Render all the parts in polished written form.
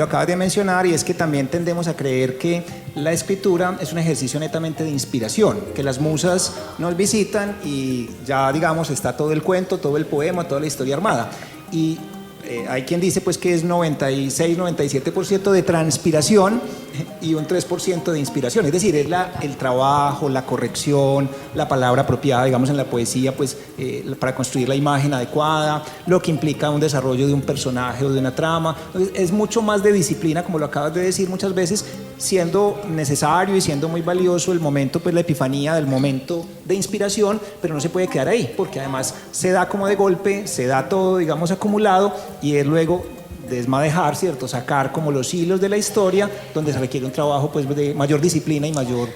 lo acabas de mencionar, y es que también tendemos a creer que la escritura es un ejercicio netamente de inspiración, que las musas nos visitan y ya, digamos, está todo el cuento, todo el poema, toda la historia armada. Y hay quien dice pues que es 96-97% de transpiración y un 3% de inspiración, es decir, es el trabajo, la corrección, la palabra apropiada, digamos, en la poesía, pues para construir la imagen adecuada, lo que implica un desarrollo de un personaje o de una trama. Entonces, es mucho más de disciplina, como lo acabas de decir muchas veces, siendo necesario y siendo muy valioso el momento, pues la epifanía del momento de inspiración, pero no se puede quedar ahí, porque además se da como de golpe, se da todo, digamos, acumulado, y es luego desmadejar, ¿cierto? Sacar como los hilos de la historia, donde se requiere un trabajo pues de mayor disciplina y mayor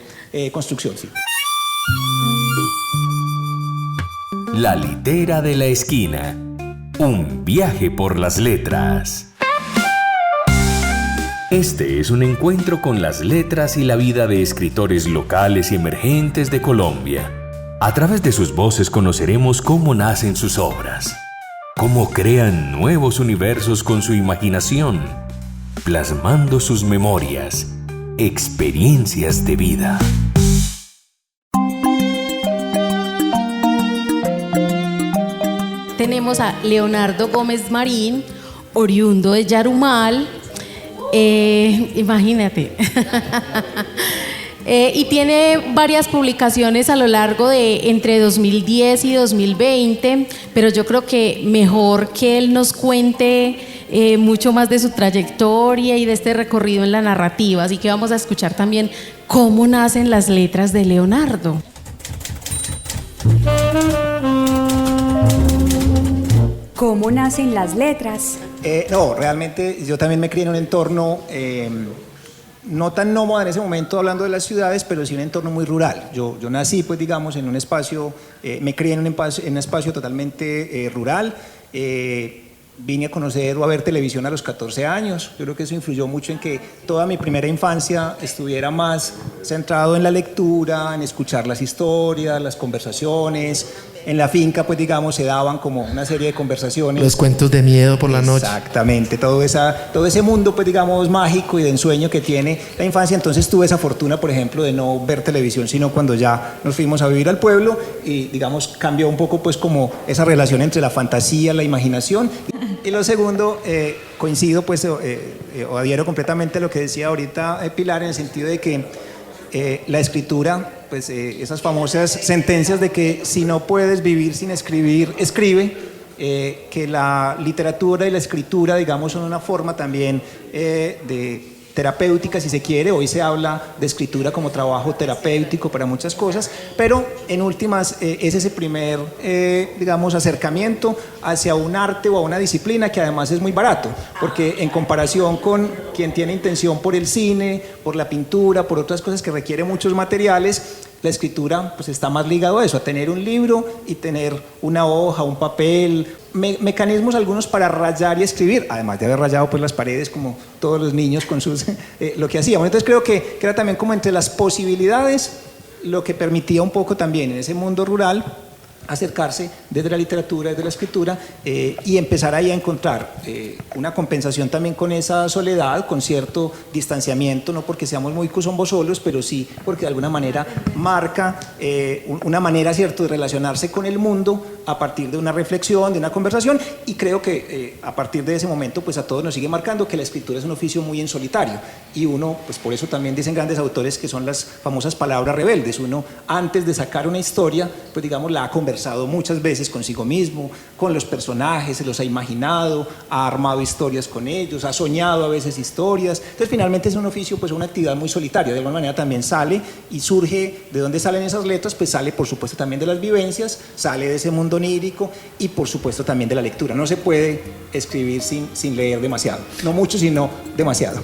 construcción, ¿sí? La litera de la esquina. Un viaje por las letras. Este es un encuentro con las letras y la vida de escritores locales y emergentes de Colombia. A través de sus voces conoceremos cómo nacen sus obras, cómo crean nuevos universos con su imaginación, plasmando sus memorias, experiencias de vida. Tenemos a Leonardo Gómez Marín, oriundo de Yarumal. Imagínate. Y tiene varias publicaciones a lo largo de entre 2010 y 2020, pero yo creo que mejor que él nos cuente mucho más de su trayectoria y de este recorrido en la narrativa, así que vamos a escuchar también cómo nacen las letras de Leonardo. ¿Cómo nacen las letras? No, realmente yo también me crié en un entorno no tan nómada en ese momento hablando de las ciudades, pero sí un entorno muy rural. Yo nací, pues digamos, en un espacio, me crié en un espacio totalmente rural. Vine a conocer o a ver televisión a los 14 años. Yo creo que eso influyó mucho en que toda mi primera infancia estuviera más centrado en la lectura, en escuchar las historias, las conversaciones. En la finca, pues digamos, se daban como una serie de conversaciones. Los cuentos de miedo por la noche. Exactamente, todo ese mundo, pues digamos, mágico y de ensueño que tiene la infancia. Entonces tuve esa fortuna, por ejemplo, de no ver televisión, sino cuando ya nos fuimos a vivir al pueblo y, digamos, cambió un poco, pues, como esa relación entre la fantasía, la imaginación. Y lo segundo, coincido, pues, o adhiero completamente a lo que decía ahorita Pilar, en el sentido de que la escritura, pues esas famosas sentencias de que si no puedes vivir sin escribir, escribe, que la literatura y la escritura, digamos, son una forma también de terapéutica, si se quiere. Hoy se habla de escritura como trabajo terapéutico para muchas cosas, pero en últimas es ese primer, digamos, acercamiento hacia un arte o a una disciplina que además es muy barato, porque en comparación con quien tiene intención por el cine, por la pintura, por otras cosas que requieren muchos materiales, la escritura pues está más ligado a eso, a tener un libro y tener una hoja, un papel, mecanismos algunos para rayar y escribir, además de haber rayado pues las paredes como todos los niños con sus lo que hacíamos. Entonces creo que era también como entre las posibilidades lo que permitía un poco también en ese mundo rural acercarse desde la literatura, desde la escritura, y empezar ahí a encontrar una compensación también con esa soledad, con cierto distanciamiento, no porque seamos muy solos, pero sí porque de alguna manera marca una manera, cierto, de relacionarse con el mundo a partir de una reflexión, de una conversación, y creo que a partir de ese momento pues a todos nos sigue marcando que la escritura es un oficio muy en solitario, y uno, pues por eso también dicen grandes autores que son las famosas palabras rebeldes. Uno, antes de sacar una historia, pues digamos, la ha conversado muchas veces consigo mismo, con los personajes, se los ha imaginado, ha armado historias con ellos, ha soñado a veces historias. Entonces finalmente es un oficio, pues una actividad muy solitaria. De alguna manera también sale y surge, ¿de dónde salen esas letras? Pues sale por supuesto también de las vivencias, sale de ese mundo onírico y por supuesto también de la lectura. No se puede escribir sin leer demasiado, no mucho sino demasiado.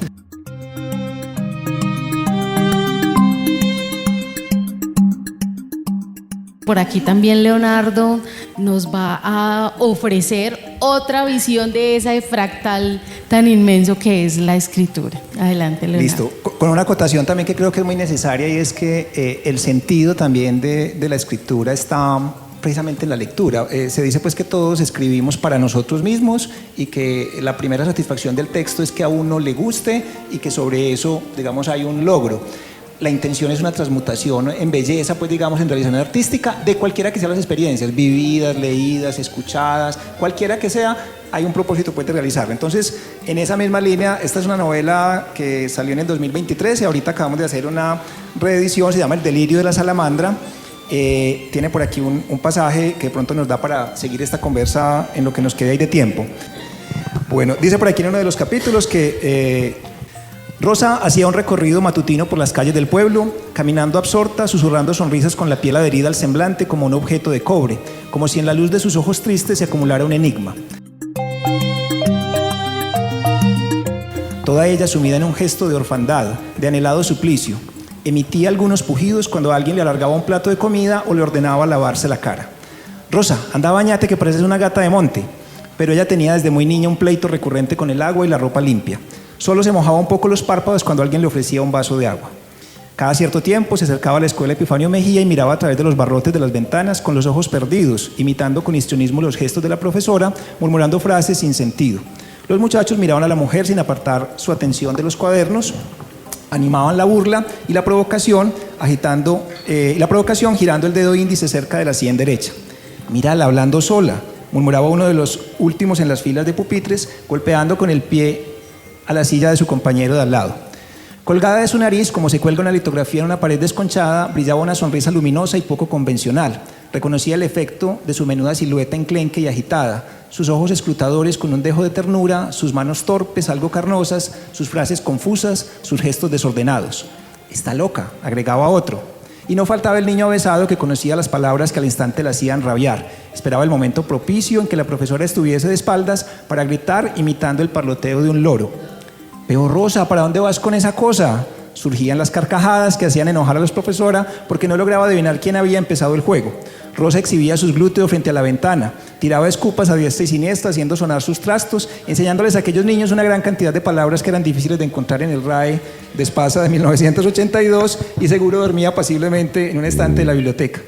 Por aquí también Leonardo nos va a ofrecer otra visión de ese fractal tan inmenso que es la escritura. Adelante, Leonardo. Listo. Con una acotación también que creo que es muy necesaria, y es que el sentido también de la escritura está precisamente en la lectura. Se dice pues que todos escribimos para nosotros mismos y que la primera satisfacción del texto es que a uno le guste y que sobre eso, digamos, hay un logro. La intención es una transmutación en belleza, pues digamos, en realización artística, de cualquiera que sean las experiencias, vividas, leídas, escuchadas, cualquiera que sea, hay un propósito pues de realizarlo. Entonces, en esa misma línea, esta es una novela que salió en el 2023 y ahorita acabamos de hacer una reedición, se llama El delirio de la salamandra. Tiene por aquí un pasaje que de pronto nos da para seguir esta conversa en lo que nos quede ahí de tiempo. Bueno, dice por aquí en uno de los capítulos que Rosa hacía un recorrido matutino por las calles del pueblo, caminando absorta, susurrando sonrisas con la piel adherida al semblante como un objeto de cobre, como si en la luz de sus ojos tristes se acumulara un enigma. Toda ella sumida en un gesto de orfandad, de anhelado suplicio. Emitía algunos pujidos cuando alguien le alargaba un plato de comida o le ordenaba lavarse la cara. Rosa, anda, bañate que pareces una gata de monte. Pero ella tenía desde muy niña un pleito recurrente con el agua y la ropa limpia. Solo se mojaba un poco los párpados cuando alguien le ofrecía un vaso de agua. Cada cierto tiempo se acercaba a la escuela Epifanio Mejía y miraba a través de los barrotes de las ventanas con los ojos perdidos, imitando con histrionismo los gestos de la profesora, murmurando frases sin sentido. Los muchachos miraban a la mujer sin apartar su atención de los cuadernos, animaban la burla y la provocación, girando el dedo índice cerca de la sien derecha. Mírala hablando sola, murmuraba uno de los últimos en las filas de pupitres, golpeando con el pie a la silla de su compañero de al lado. Colgada de su nariz, como se cuelga una litografía en una pared desconchada, brillaba una sonrisa luminosa y poco convencional. Reconocía el efecto de su menuda silueta enclenque y agitada, sus ojos escrutadores con un dejo de ternura, sus manos torpes, algo carnosas, sus frases confusas, sus gestos desordenados. «Está loca», agregaba otro. Y no faltaba el niño avesado que conocía las palabras que al instante la hacían rabiar. Esperaba el momento propicio en que la profesora estuviese de espaldas para gritar imitando el parloteo de un loro. «Pero Rosa, ¿para dónde vas con esa cosa?». Surgían las carcajadas que hacían enojar a la profesora porque no lograba adivinar quién había empezado el juego. Rosa exhibía sus glúteos frente a la ventana, tiraba escupas a diestra y siniestra haciendo sonar sus trastos, enseñándoles a aquellos niños una gran cantidad de palabras que eran difíciles de encontrar en el RAE de Espasa de 1982 y seguro dormía apaciblemente en un estante de la biblioteca.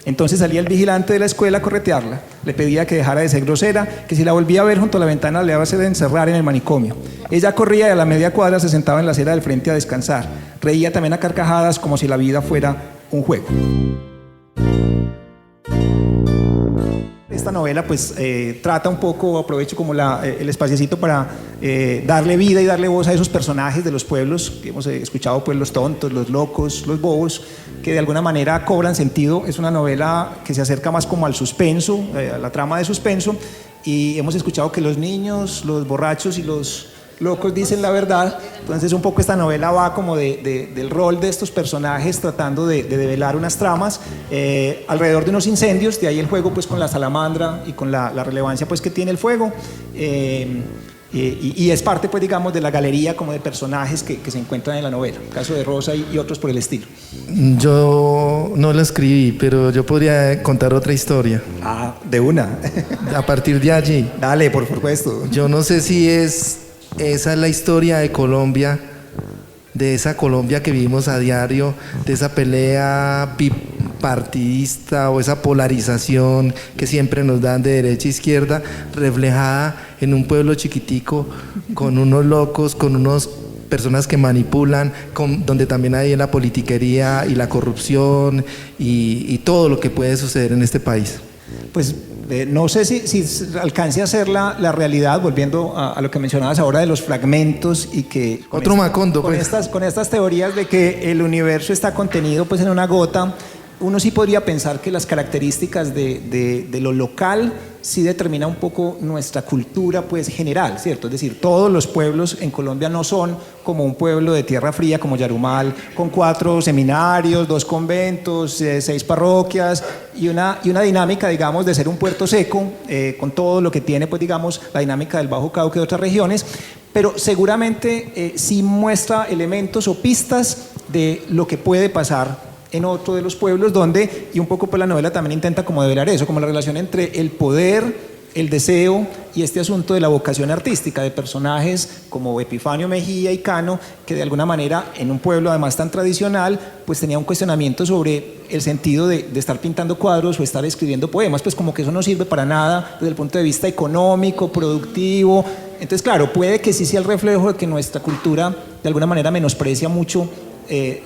Entonces salía el vigilante de la escuela a corretearla, le pedía que dejara de ser grosera, que si la volvía a ver junto a la ventana le iba a hacer encerrar en el manicomio. Ella corría y a la media cuadra se sentaba en la acera del frente a descansar. Reía también a carcajadas como si la vida fuera un juego. Esta novela pues trata un poco, aprovecho como el espaciecito para darle vida y darle voz a esos personajes de los pueblos que hemos escuchado, pues los tontos, los locos, los bobos, que de alguna manera cobran sentido. Es una novela que se acerca más como al suspenso, a la trama de suspenso, y hemos escuchado que los niños, los borrachos y los locos dicen la verdad. Entonces un poco esta novela va como del rol de estos personajes tratando de develar unas tramas alrededor de unos incendios, de ahí el juego pues con la salamandra y con la relevancia pues que tiene el fuego, y es parte pues digamos de la galería como de personajes que se encuentran en la novela, el caso de Rosa y otros por el estilo. Yo no la escribí, pero yo podría contar otra historia. Ah, de una. A partir de allí. Dale, por supuesto. Yo no sé si esa es la historia de Colombia, de esa Colombia que vivimos a diario, de esa pelea bipartidista o esa polarización que siempre nos dan de derecha a izquierda, reflejada en un pueblo chiquitico, con unos locos, con unas personas que manipulan, donde también hay la politiquería y la corrupción y todo lo que puede suceder en este país. Pues no sé si alcance a ser la realidad, volviendo a lo que mencionabas ahora de los fragmentos y que... Otro Macondo, pues. Con estas teorías de que el universo está contenido pues en una gota, uno sí podría pensar que las características de lo local sí determina un poco nuestra cultura pues general, ¿cierto? Es decir, todos los pueblos en Colombia no son como un pueblo de tierra fría como Yarumal, con 4 seminarios, 2 conventos, 6 parroquias y una dinámica, digamos, de ser un puerto seco, con todo lo que tiene, pues digamos, la dinámica del Bajo Cauca y de otras regiones, pero seguramente sí muestra elementos o pistas de lo que puede pasar en otro de los pueblos donde, y un poco pues la novela también intenta como develar eso, como la relación entre el poder el deseo y este asunto de la vocación artística de personajes como Epifanio Mejía y Cano, que de alguna manera en un pueblo además tan tradicional, pues tenía un cuestionamiento sobre el sentido de estar pintando cuadros o estar escribiendo poemas, pues como que eso no sirve para nada desde el punto de vista económico, productivo. Entonces, claro, puede que sí sea el reflejo de que nuestra cultura de alguna manera menosprecia mucho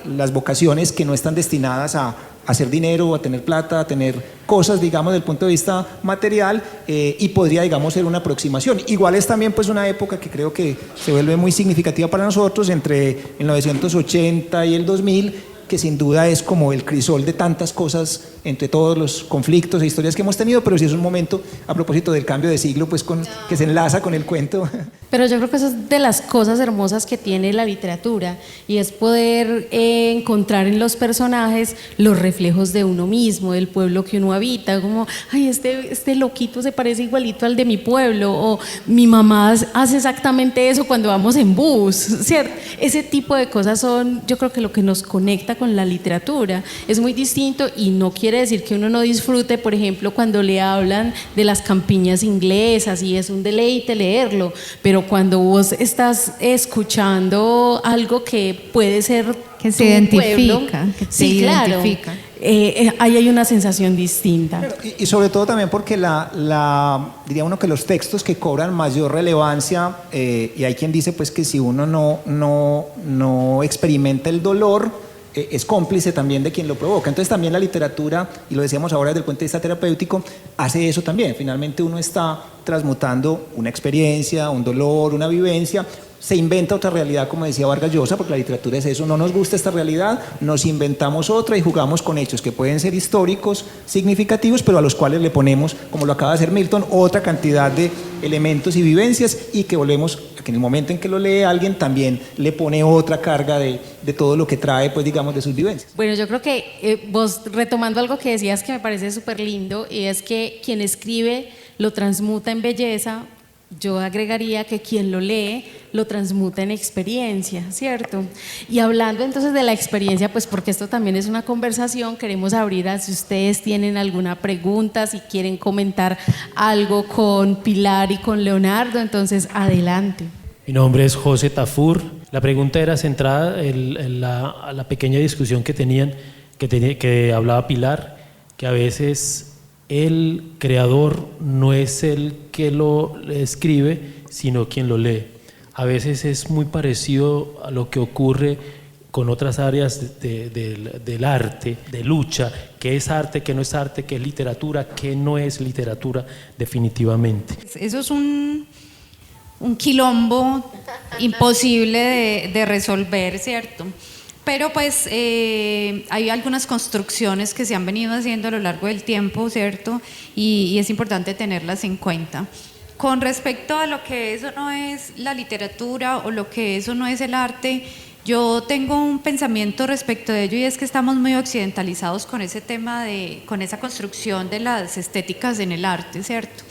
las vocaciones que no están destinadas a hacer dinero, a tener plata, a tener cosas, digamos, desde el punto de vista material, y podría, digamos, ser una aproximación. Igual es también pues una época que creo que se vuelve muy significativa para nosotros, entre 1980 y el 2000, que sin duda es como el crisol de tantas cosas entre todos los conflictos e historias que hemos tenido, pero sí es un momento, a propósito del cambio de siglo, pues que se enlaza con el cuento. Pero yo creo que eso es de las cosas hermosas que tiene la literatura, y es poder encontrar en los personajes los reflejos de uno mismo, del pueblo que uno habita, como, ay, este loquito se parece igualito al de mi pueblo, o mi mamá hace exactamente eso cuando vamos en bus, ¿cierto? Ese tipo de cosas son, yo creo que lo que nos conecta con la literatura. Es muy distinto, y no quiere decir que uno no disfrute, por ejemplo, cuando le hablan de las campiñas inglesas, y es un deleite leerlo, pero cuando vos estás escuchando algo que puede ser que se identifica, pueblo, que te sí, identifica. Claro, ahí hay una sensación distinta. Claro, y sobre todo también porque diría uno que los textos que cobran mayor relevancia, y hay quien dice pues que si uno no experimenta el dolor, es cómplice también de quien lo provoca. Entonces también la literatura, y lo decíamos ahora desde el punto de vista terapéutico, hace eso también. Finalmente uno está transmutando una experiencia, un dolor, una vivencia, se inventa otra realidad, como decía Vargas Llosa, porque la literatura es eso: no nos gusta esta realidad, nos inventamos otra y jugamos con hechos que pueden ser históricos, significativos, pero a los cuales le ponemos, como lo acaba de hacer Milton, otra cantidad de elementos y vivencias, y que volvemos, que en el momento en que lo lee alguien también le pone otra carga de todo lo que trae, pues digamos, de sus vivencias. Bueno, yo creo que vos, retomando algo que decías que me parece súper lindo, y es que quien escribe lo transmuta en belleza. Yo agregaría que quien lo lee lo transmuta en experiencia, ¿cierto? Y hablando entonces de la experiencia, pues porque esto también es una conversación, queremos abrir a si ustedes tienen alguna pregunta, si quieren comentar algo con Pilar y con Leonardo, entonces adelante. Mi nombre es José Tafur. La pregunta era centrada en la pequeña discusión que tenían, que hablaba Pilar, que a veces el creador no es el que lo escribe, sino quien lo lee. A veces es muy parecido a lo que ocurre con otras áreas del arte, de lucha: qué es arte, qué no es arte, qué es literatura, qué no es literatura, definitivamente. Eso es un quilombo imposible de resolver, ¿cierto? Pero pues hay algunas construcciones que se han venido haciendo a lo largo del tiempo, ¿cierto? Y es importante tenerlas en cuenta. Con respecto a lo que eso no es la literatura o lo que eso no es el arte, yo tengo un pensamiento respecto de ello, y es que estamos muy occidentalizados con ese tema con esa construcción de las estéticas en el arte, ¿cierto?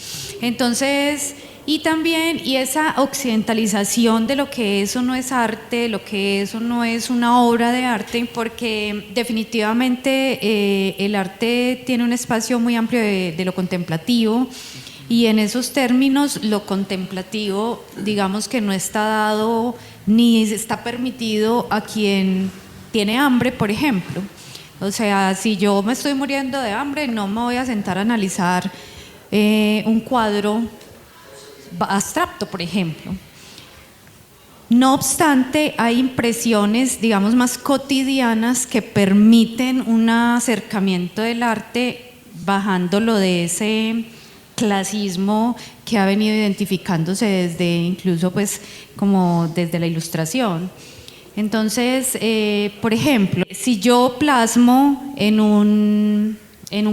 Entonces, y esa occidentalización de lo que eso no es arte, lo que eso no es una obra de arte, porque definitivamente el arte tiene un espacio muy amplio de lo contemplativo, y en esos términos lo contemplativo, digamos que no está dado ni está permitido a quien tiene hambre, por ejemplo. O sea, si yo me estoy muriendo de hambre, no me voy a sentar a analizar un cuadro abstracto, por ejemplo. No obstante, hay impresiones, digamos, más cotidianas que permiten un acercamiento del arte bajándolo de ese clasismo que ha venido identificándose desde, incluso pues como desde la Ilustración. Entonces, por ejemplo, si yo plasmo en un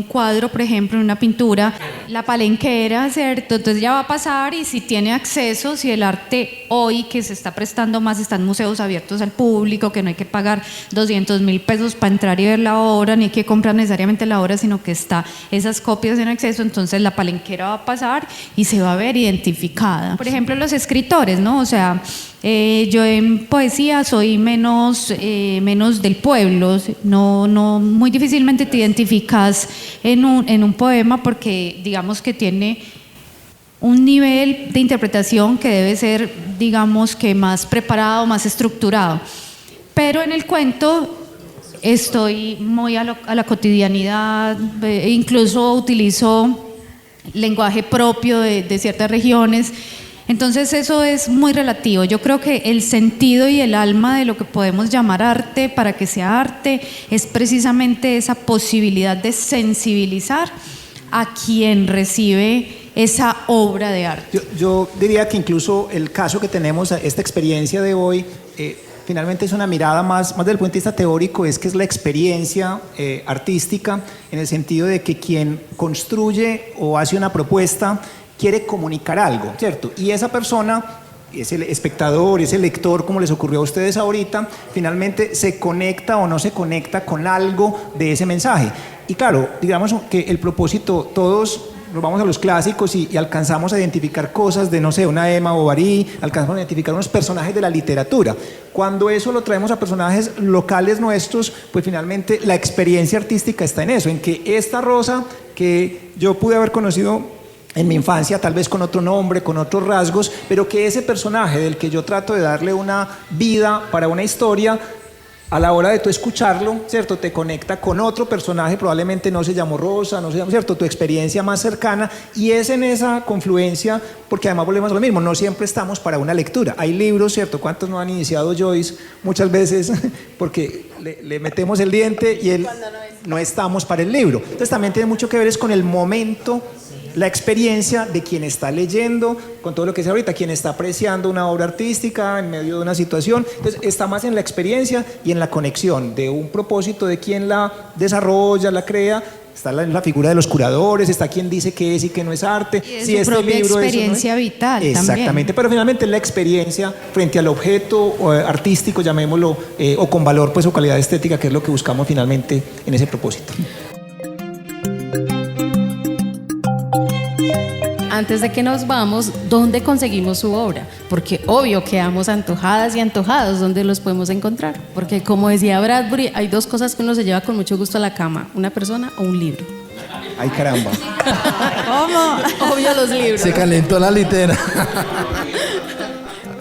cuadro, por ejemplo, en una pintura, la palenquera, ¿cierto? Entonces ya va a pasar, y si tiene acceso, si el arte hoy que se está prestando más, están museos abiertos al público, que no hay que pagar 200.000 pesos para entrar y ver la obra, ni hay que comprar necesariamente la obra, sino que está esas copias en acceso, entonces la palenquera va a pasar y se va a ver identificada. Por ejemplo, los escritores, ¿no? O sea, yo en poesía soy menos del pueblo, no muy difícilmente te identificas en un poema, porque digamos que tiene un nivel de interpretación que debe ser, digamos, que más preparado, más estructurado. Pero en el cuento estoy muy a la cotidianidad, incluso utilizo lenguaje propio de ciertas regiones. Entonces eso es muy relativo. Yo creo que el sentido y el alma de lo que podemos llamar arte, para que sea arte, es precisamente esa posibilidad de sensibilizar a quien recibe esa obra de arte. Yo diría que incluso el caso que tenemos, esta experiencia de hoy, finalmente es una mirada más desde el punto de vista teórico, es que es la experiencia artística, en el sentido de que quien construye o hace una propuesta quiere comunicar algo, ¿cierto? Y esa persona, ese espectador, ese lector, como les ocurrió a ustedes ahorita, finalmente se conecta o no se conecta con algo de ese mensaje. Y claro, digamos que el propósito, todos nos vamos a los clásicos y alcanzamos a identificar cosas de, no sé, una Emma Bovary, alcanzamos a identificar unos personajes de la literatura. Cuando eso lo traemos a personajes locales nuestros, pues finalmente la experiencia artística está en eso, en que esta Rosa que yo pude haber conocido en mi infancia, tal vez con otro nombre, con otros rasgos, pero que ese personaje del que yo trato de darle una vida para una historia, a la hora de tú escucharlo, ¿cierto? Te conecta con otro personaje, probablemente no se llamó Rosa, no se llamó, ¿cierto? Tu experiencia más cercana, y es en esa confluencia, porque además volvemos a lo mismo, no siempre estamos para una lectura. Hay libros, ¿cierto? ¿Cuántos no han iniciado Joyce? Muchas veces porque le metemos el diente y no estamos para el libro. Entonces también tiene mucho que ver es con el momento, la experiencia de quien está leyendo, con todo lo que es ahorita, quien está apreciando una obra artística en medio de una situación. Entonces está más en la experiencia y en la conexión de un propósito de quien la desarrolla, la crea. Está la figura de los curadores, está quien dice qué es y qué no es arte. Y de su propia experiencia vital también. Exactamente, pero finalmente la experiencia frente al objeto artístico, llamémoslo, o con valor pues, o calidad estética, que es lo que buscamos finalmente en ese propósito. Antes de que nos vamos, ¿dónde conseguimos su obra? Porque obvio quedamos antojadas y antojados, ¿dónde los podemos encontrar? Porque como decía Bradbury, hay dos cosas que uno se lleva con mucho gusto a la cama, una persona o un libro. Ay, caramba. ¿Cómo? Obvio los libros. Se calentó la litera.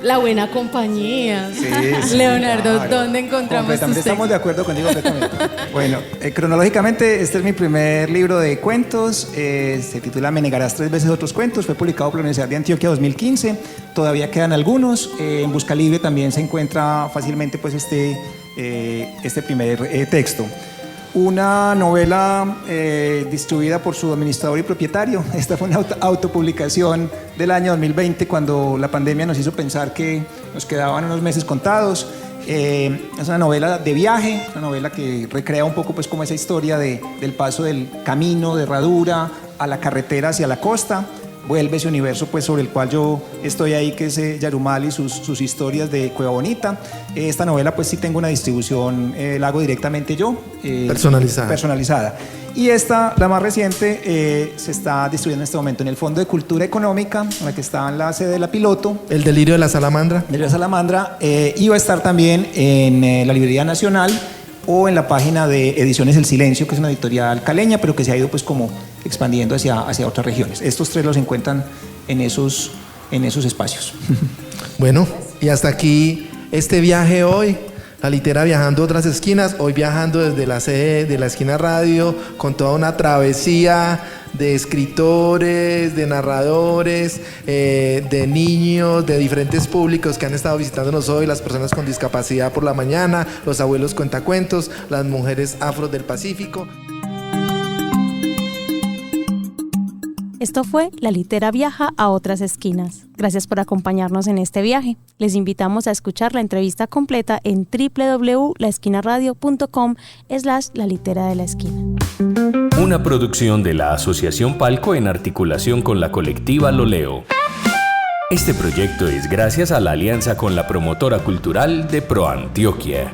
La buena compañía. Sí, Leonardo, claro. ¿dónde encontramos tus Completamente, estamos de acuerdo contigo completamente. Bueno, cronológicamente este es mi primer libro de cuentos, se titula Me negarás 3 veces otros cuentos, fue publicado por la Universidad de Antioquia 2015, todavía quedan algunos, en Busca Libre también se encuentra fácilmente pues este primer texto. Una novela distribuida por su administrador y propietario. Esta fue una autopublicación del año 2020, cuando la pandemia nos hizo pensar que nos quedaban unos meses contados. Es una novela de viaje, una novela que recrea un poco pues como esa historia del paso del camino de Herradura a la carretera hacia la costa. Vuelve ese universo pues sobre el cual yo estoy ahí, que es Yarumal y sus historias de Cueva Bonita. Esta novela pues sí tengo una distribución, la hago directamente yo. Personalizada. Y esta, la más reciente, se está distribuyendo en este momento en el Fondo de Cultura Económica, en la que está en la sede de La Piloto. El Delirio de la Salamandra. El Delirio de la Salamandra. Y va a estar también en la Librería Nacional o en la página de Ediciones El Silencio, que es una editorial caleña, pero que se ha ido pues como expandiendo hacia otras regiones. Estos 3 los encuentran en esos espacios. Bueno, y hasta aquí este viaje hoy. La Litera viajando a otras esquinas, hoy viajando desde la sede de La Esquina Radio, con toda una travesía de escritores, de narradores, de niños, de diferentes públicos que han estado visitándonos hoy, las personas con discapacidad por la mañana, los abuelos cuentacuentos, las mujeres afros del Pacífico. Esto fue La Litera viaja a otras esquinas. Gracias por acompañarnos en este viaje. Les invitamos a escuchar la entrevista completa en www.laesquinaradio.com/La Litera de la Esquina. Una producción de la Asociación Palco en articulación con la colectiva Lo Leo. Este proyecto es gracias a la alianza con la promotora cultural de ProAntioquia.